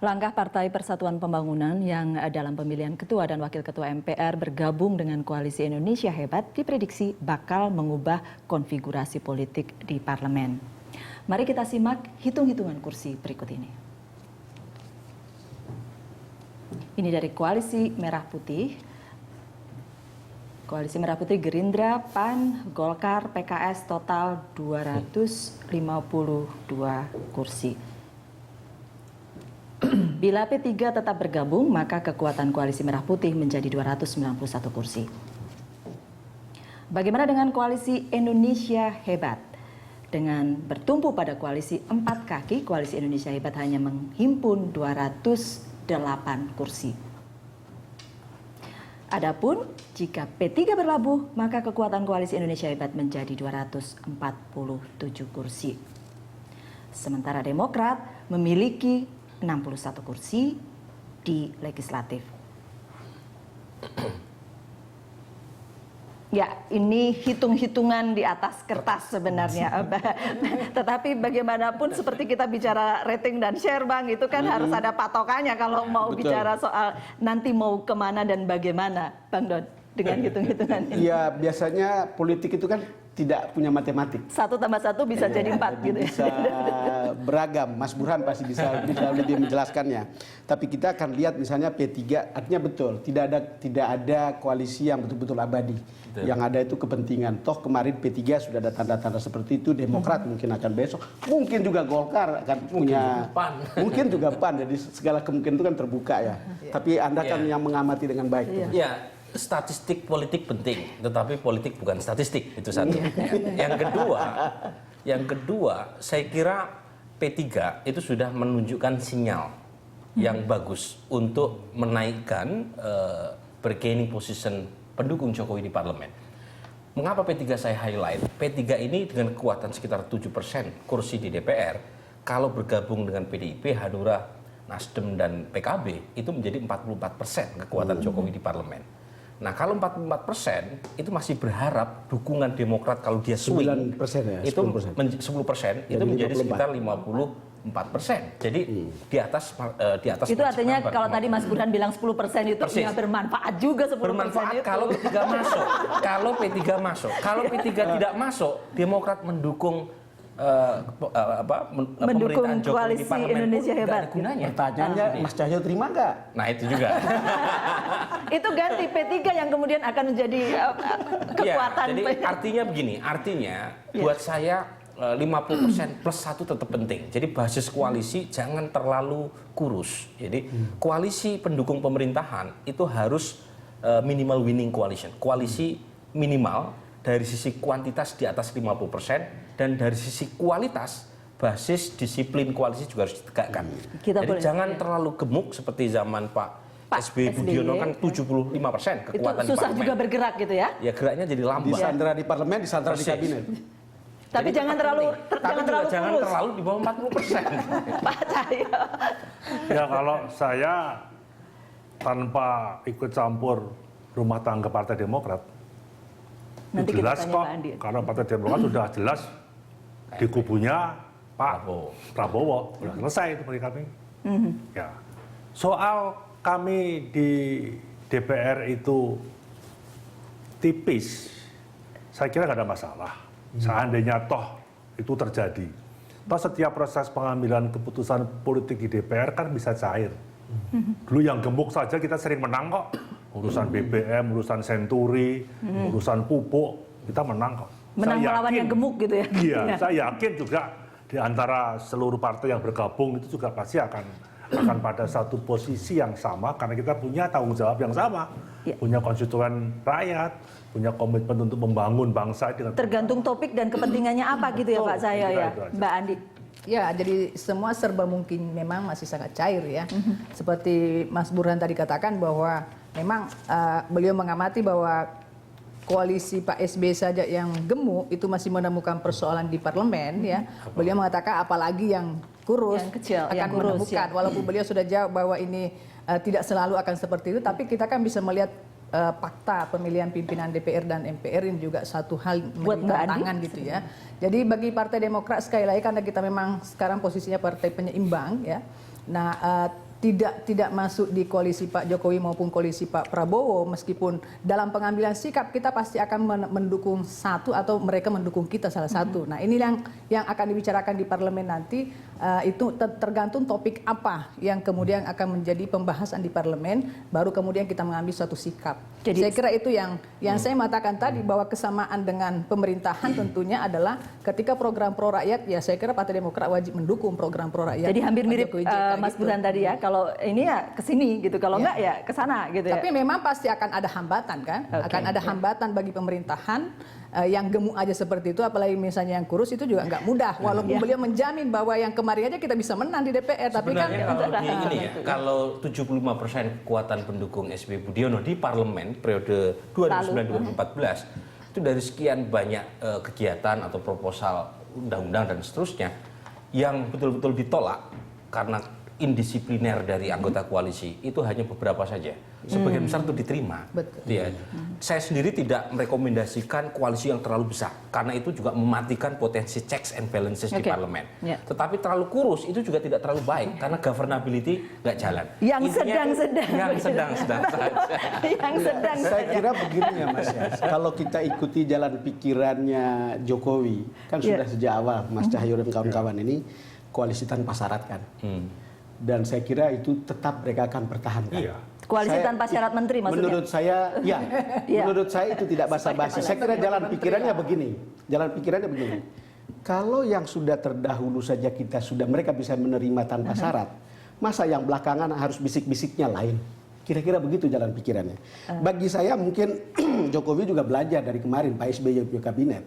Langkah Partai Persatuan Pembangunan yang dalam pemilihan ketua dan wakil ketua MPR bergabung dengan Koalisi Indonesia Hebat diprediksi bakal mengubah konfigurasi politik di parlemen. Mari kita simak hitung-hitungan kursi berikut ini. Ini dari Koalisi Merah Putih. Koalisi Merah Putih Gerindra, PAN, Golkar, PKS total 252 kursi. Bila P3 tetap bergabung, maka kekuatan Koalisi Merah Putih menjadi 291 kursi. Bagaimana dengan Koalisi Indonesia Hebat? Dengan bertumpu pada Koalisi 4 kaki, Koalisi Indonesia Hebat hanya menghimpun 208 kursi. Adapun jika P3 berlabuh, maka kekuatan Koalisi Indonesia Hebat menjadi 247 kursi. Sementara Demokrat memiliki 61 kursi di legislatif. Ya, ini hitung-hitungan di atas kertas sebenarnya. Tetapi bagaimanapun seperti kita bicara rating dan share, Bang, itu kan harus ada patokannya kalau mau bicara soal nanti mau kemana dan bagaimana, Bang Don, dengan hitung-hitungan ini. Iya, biasanya politik itu kan tidak punya matematik. 1 tambah 1 bisa jadi 4 gitu ya. Bisa beragam, Mas Burhan pasti bisa lebih menjelaskannya. Tapi kita akan lihat misalnya P3, artinya betul, tidak ada koalisi yang betul-betul abadi. Betul. Yang ada itu kepentingan. Toh kemarin P3 sudah ada tanda-tanda seperti itu, Demokrat mungkin akan besok, mungkin juga Golkar akan punya, mungkin juga PAN. Jadi segala kemungkinan itu kan terbuka ya. Tapi Anda kan yang mengamati dengan baik. Iya. Statistik politik penting, tetapi politik bukan statistik, itu satu. Yang kedua, saya kira P3 itu sudah menunjukkan sinyal yang bagus untuk menaikkan bargaining position pendukung Jokowi di parlemen. Mengapa P3 saya highlight? P3 ini dengan kekuatan sekitar 7% kursi di DPR, kalau bergabung dengan PDIP, Hanura, Nasdem dan PKB itu menjadi 44% kekuatan Jokowi di parlemen. Nah, kalau 44% itu masih berharap dukungan Demokrat kalau dia swing 9% ya, 10%. itu 10% itu menjadi sekitar 54%. Jadi di atas itu artinya kalau tadi Mas Burhan bilang 10% itu ya bermanfaat juga 10% bermanfaat itu. Kalau P3 masuk. Kalau P3 masuk. Kalau P3 tidak masuk, Demokrat mendukung mendukung Koalisi Indonesia Hebat. Gunanya. Pertanyaannya, Mas Cahyo terima nggak? Nah, itu juga. Itu ganti P3 yang kemudian akan menjadi kekuatan. Ya, jadi artinya begini, buat saya 50% plus 1 tetap penting. Jadi basis koalisi jangan terlalu kurus. Jadi koalisi pendukung pemerintahan itu harus minimal winning coalition. Koalisi minimal dari sisi kuantitas di atas 50% dan dari sisi kualitas basis disiplin koalisi juga harus ditegakkan. Jadi jangan terlalu gemuk seperti zaman Pak SBY Budiono kan 75% kekuatan itu susah di juga bergerak gitu ya? Ya geraknya jadi lambat. Disandera di parlemen, disandera di kabinet. Tapi jangan terlalu terlalu di bawah 40%. Pak Cahyo. Ya kalau saya tanpa ikut campur rumah tangga Partai Demokrat, nanti jelas kita kok, karena Partai Demokrat sudah jelas di kubunya Pak Prabowo, sudah selesai itu bagi kami. Ya. Soal kami di DPR itu tipis, saya kira nggak ada masalah. Seandainya toh itu terjadi, toh setiap proses pengambilan keputusan politik di DPR kan bisa cair. Dulu yang gemuk saja kita sering menang kok. Urusan BBM, urusan Senturi, urusan pupuk, kita menang kok. Menang melawan yang gemuk gitu ya? Iya, saya yakin juga di antara seluruh partai yang bergabung itu juga pasti akan pada satu posisi yang sama karena kita punya tanggung jawab yang sama. Punya konstituen rakyat, punya komitmen untuk membangun bangsa. Tergantung topik dan kepentingannya apa gitu ya Pak Cahyo ya, Mbak Andi? Ya, jadi semua serba mungkin memang masih sangat cair ya. Seperti Mas Burhan tadi katakan bahwa memang beliau mengamati bahwa koalisi Pak SBY saja yang gemuk itu masih menemukan persoalan di parlemen ya. Beliau mengatakan apalagi yang kurus yang kecil, akan yang kurus, menemukan. Walaupun beliau sudah jawab bahwa ini tidak selalu akan seperti itu, tapi kita kan bisa melihat fakta pemilihan pimpinan DPR dan MPR ini juga satu hal menjadi tantangan gitu ya. Jadi bagi Partai Demokrat sekali lagi karena kita memang sekarang posisinya partai penyeimbang ya. Nah, tidak masuk di koalisi Pak Jokowi maupun koalisi Pak Prabowo, meskipun dalam pengambilan sikap kita pasti akan mendukung satu atau mereka mendukung kita salah satu. Nah, ini yang akan dibicarakan di parlemen nanti, itu tergantung topik apa yang kemudian akan menjadi pembahasan di parlemen, baru kemudian kita mengambil suatu sikap. Jadi saya kira itu yang saya mengatakan tadi, bahwa kesamaan dengan pemerintahan tentunya adalah ketika program pro rakyat, ya saya kira Partai Demokrat wajib mendukung program pro rakyat. Jadi hampir Pak mirip Jokowi JK Mas gitu. Burhan tadi ya, kalau ini ya ke sini gitu, kalau enggak ya ke sana gitu ya. Tapi memang pasti akan ada hambatan kan, akan ada hambatan bagi pemerintahan yang gemuk aja seperti itu, apalagi misalnya yang kurus itu juga nggak mudah. Walaupun beliau menjamin bahwa yang kemarin aja kita bisa menang di DPR, tapi kan Sebenarnya kalau di ini ya, kalau 75% kekuatan pendukung SBY Budiono di parlemen periode 2009-2014 itu dari sekian banyak kegiatan atau proposal undang-undang dan seterusnya yang betul-betul ditolak karena indisipliner dari anggota koalisi, itu hanya beberapa saja. Sebagian besar itu diterima. Betul. Ya. Saya sendiri tidak merekomendasikan koalisi yang terlalu besar karena itu juga mematikan potensi checks and balances di parlemen. Tetapi terlalu kurus itu juga tidak terlalu baik karena governability nggak jalan. Yang Intinya sedang-sedang. Yang sedang-sedang saja. Yang sedang Saya kira begini ya Mas Yas, kalau kita ikuti jalan pikirannya Jokowi, kan sudah sejak awal Mas Cahyo dan kawan-kawan ini koalisi tanpa syarat kan. Dan saya kira itu tetap mereka akan pertahankan. Iya. koalisi tanpa syarat menteri maksudnya. Menurut saya, ya, menurut saya itu tidak basa-basi. Saya kira jalan pikirannya begini, Kalau yang sudah terdahulu saja mereka bisa menerima tanpa syarat, masa yang belakangan harus bisik-bisiknya lain. Kira-kira begitu jalan pikirannya. Bagi saya mungkin Jokowi juga belajar dari kemarin Pak SBY punya kabinet.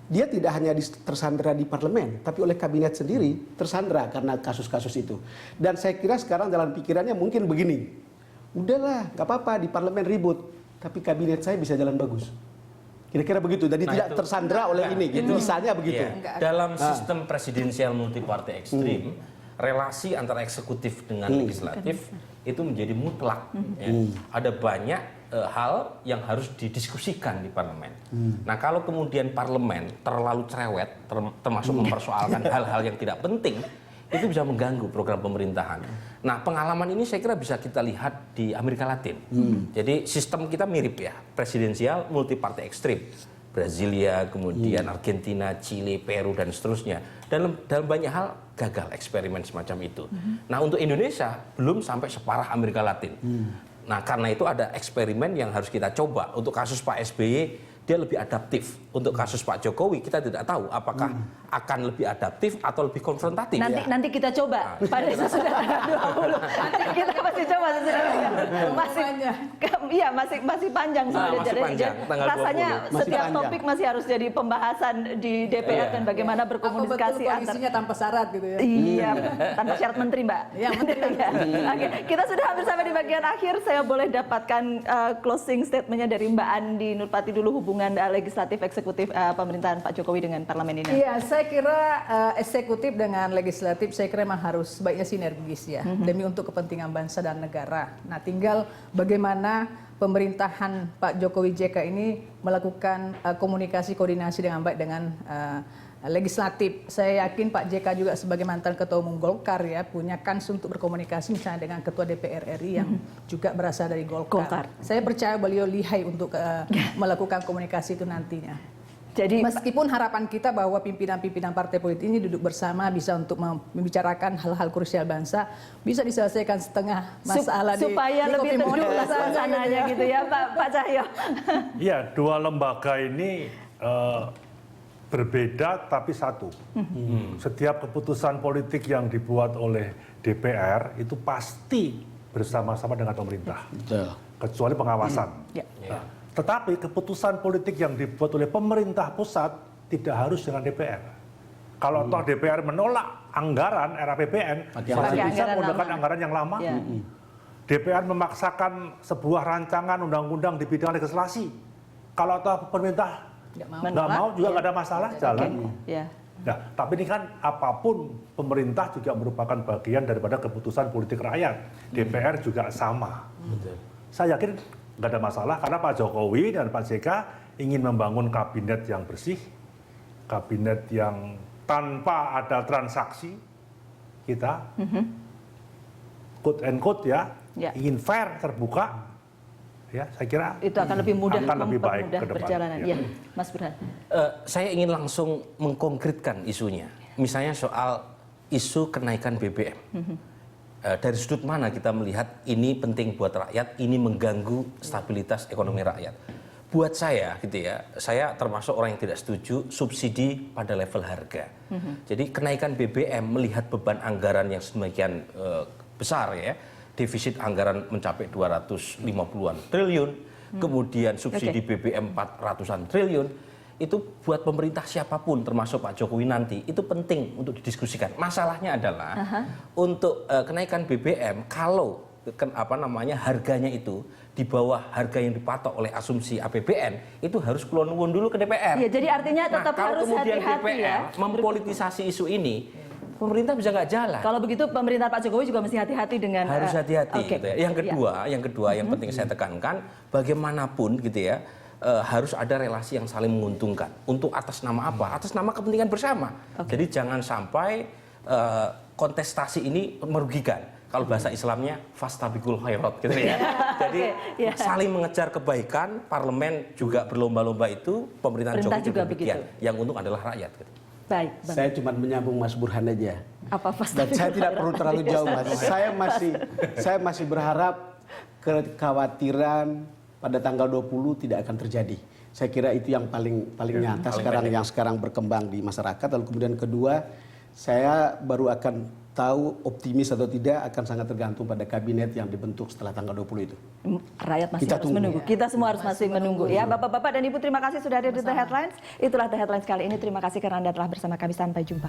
Dia tidak hanya tersandra di parlemen, tapi oleh kabinet sendiri tersandra karena kasus-kasus itu. Dan saya kira sekarang jalan pikirannya mungkin begini, udahlah nggak apa-apa di parlemen ribut, tapi kabinet saya bisa jalan bagus. Kira-kira begitu, jadi tidak tersandra oleh ini, gitu. Misalnya begitu. Dalam sistem presidensial multipartai ekstrim, relasi antara eksekutif dengan legislatif itu menjadi mutlak. Ada banyak hal yang harus didiskusikan di parlemen. Nah, kalau kemudian parlemen terlalu cerewet, termasuk mempersoalkan hal-hal yang tidak penting, itu bisa mengganggu program pemerintahan. Nah, pengalaman ini saya kira bisa kita lihat di Amerika Latin. Jadi sistem kita mirip ya, presidensial multipartai ekstrim. Brasilia, kemudian Argentina, Chile, Peru, dan seterusnya. Dalam banyak hal gagal eksperimen semacam itu. Nah, untuk Indonesia belum sampai separah Amerika Latin. Nah, karena itu ada eksperimen yang harus kita coba. Untuk kasus Pak SBY, dia lebih adaptif. Untuk kasus Pak Jokowi, kita tidak tahu apakah akan lebih adaptif atau lebih konfrontatif. Nanti kita coba pada sesudah tanggal 20. Nanti kita pasti coba masih panjang soalnya. Masih panjang, tanggal 20. Rasanya Masih setiap panjang. topik masih harus jadi pembahasan di DPR dan bagaimana berkomunikasi koalisinya tanpa syarat gitu ya. Iya, tanpa syarat menteri, Mbak. Iya, menteri. Oke, kita sudah hampir sampai di bagian akhir. Saya boleh dapatkan closing statementnya dari Mbak Andi Nurpati dulu, hubungan legislatif eksekutif pemerintahan Pak Jokowi dengan parlemen ini. Iya, saya kira eksekutif dengan legislatif saya kira memang harus sebaiknya sinergis ya, demi untuk kepentingan bangsa dan negara. Nah, tinggal bagaimana pemerintahan Pak Jokowi JK ini melakukan komunikasi koordinasi dengan baik dengan legislatif. Saya yakin Pak JK juga sebagai mantan ketua umum Golkar ya punya kans untuk berkomunikasi misalnya dengan ketua DPR RI yang juga berasal dari Golkar. Saya percaya beliau lihai untuk melakukan komunikasi itu nantinya. Jadi meskipun harapan kita bahwa pimpinan-pimpinan partai politik ini duduk bersama bisa untuk membicarakan hal-hal krusial bangsa, bisa diselesaikan setengah masalah supaya di lebih Kopi teduh Mono suasananya gitu ya Pak Cahyo. Iya, dua lembaga ini berbeda tapi satu. Setiap keputusan politik yang dibuat oleh DPR itu pasti bersama-sama dengan pemerintah, kecuali pengawasan. Nah, tetapi keputusan politik yang dibuat oleh pemerintah pusat tidak harus dengan DPR. Kalau toh DPR menolak anggaran RAPBN, masih bisa menggunakan anggaran yang lama. DPR memaksakan sebuah rancangan undang-undang di bidang legislasi. Kalau toh pemerintah nggak mau juga nggak ada masalah, jalan. Nah, tapi ini kan apapun pemerintah juga merupakan bagian daripada keputusan politik rakyat. DPR juga sama. Saya yakin nggak ada masalah karena Pak Jokowi dan Pak JK ingin membangun kabinet yang bersih, kabinet yang tanpa ada transaksi kita. quote and quote ya, Ya. ingin fair, terbuka, ya saya kira Itu akan lebih mudah akan lebih baik mempermudah ke depan. perjalanan. Ya. Ya, Mas Burhan. Saya ingin langsung mengkonkretkan isunya. Misalnya soal isu kenaikan BBM. Dari sudut mana kita melihat ini penting buat rakyat, ini mengganggu stabilitas ekonomi rakyat. Buat saya gitu ya, saya termasuk orang yang tidak setuju subsidi pada level harga. Jadi kenaikan BBM melihat beban anggaran yang sedemikian besar ya, defisit anggaran mencapai 250-an triliun, kemudian subsidi BBM 400-an triliun, itu buat pemerintah siapapun termasuk Pak Jokowi nanti itu penting untuk didiskusikan. Masalahnya adalah untuk kenaikan BBM kalau harganya itu di bawah harga yang dipatok oleh asumsi APBN itu harus keluar dulu ke DPR. Ya, jadi artinya tetap kalau harus kemudian hati-hati DPR ya. mempolitisasi isu ini, pemerintah bisa nggak jalan. Kalau begitu pemerintah Pak Jokowi juga mesti hati-hati dengan Harus hati-hati. oke. Gitu ya. Yang kedua yang penting saya tekankan, bagaimanapun gitu ya. Harus ada relasi yang saling menguntungkan. Untuk atas nama apa? Atas nama kepentingan bersama. Jadi jangan sampai kontestasi ini merugikan. Kalau bahasa Islamnya fastabiqul khairat gitu ya. Jadi saling mengejar kebaikan, parlemen juga berlomba-lomba itu, pemerintahan Jokowi juga begitu. Yang untung adalah rakyat gitu. Baik, Bang. Saya cuma menyambung Mas Burhan aja. Apa Dan saya tidak perlu terlalu jauh, Mas. Saya masih berharap kekhawatiran pada tanggal 20 tidak akan terjadi. Saya kira itu yang paling nyata yang sekarang berkembang di masyarakat. Lalu kemudian kedua, saya baru akan tahu optimis atau tidak akan sangat tergantung pada kabinet yang dibentuk setelah tanggal 20 itu. Rakyat masih Kita harus tunggu. menunggu. Kita semua harus masih menunggu ya. Bapak-bapak dan Ibu terima kasih sudah hadir di The Headlines. Itulah The Headlines kali ini. Terima kasih karena Anda telah bersama kami. Sampai jumpa.